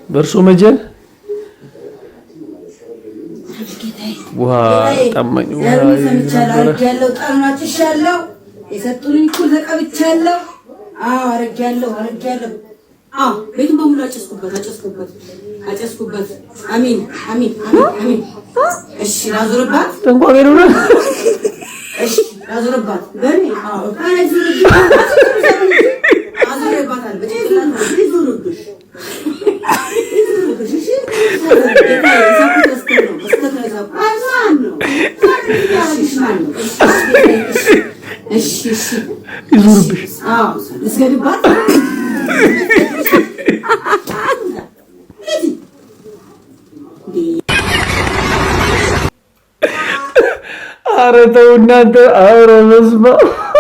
በእርሶ መጀን ውሃ ጠማኝ። ያለው ጠማችሻለሁ። የሰጡኝ እኮ ተቀብቻለሁ። አረጋለሁ። ቤቱን በሙሉ አጨስኩበት። አሚን። እሺ ላዙርባት። ጠንቋይ ነው። እሺ ላዙርባት። በኔ አዙርባታል። በጭንቅላት ይዙርብሽ። ይዙርብሽ። እስገድባት። ኧረ ተው እናንተ። ኧረ በስመ አብ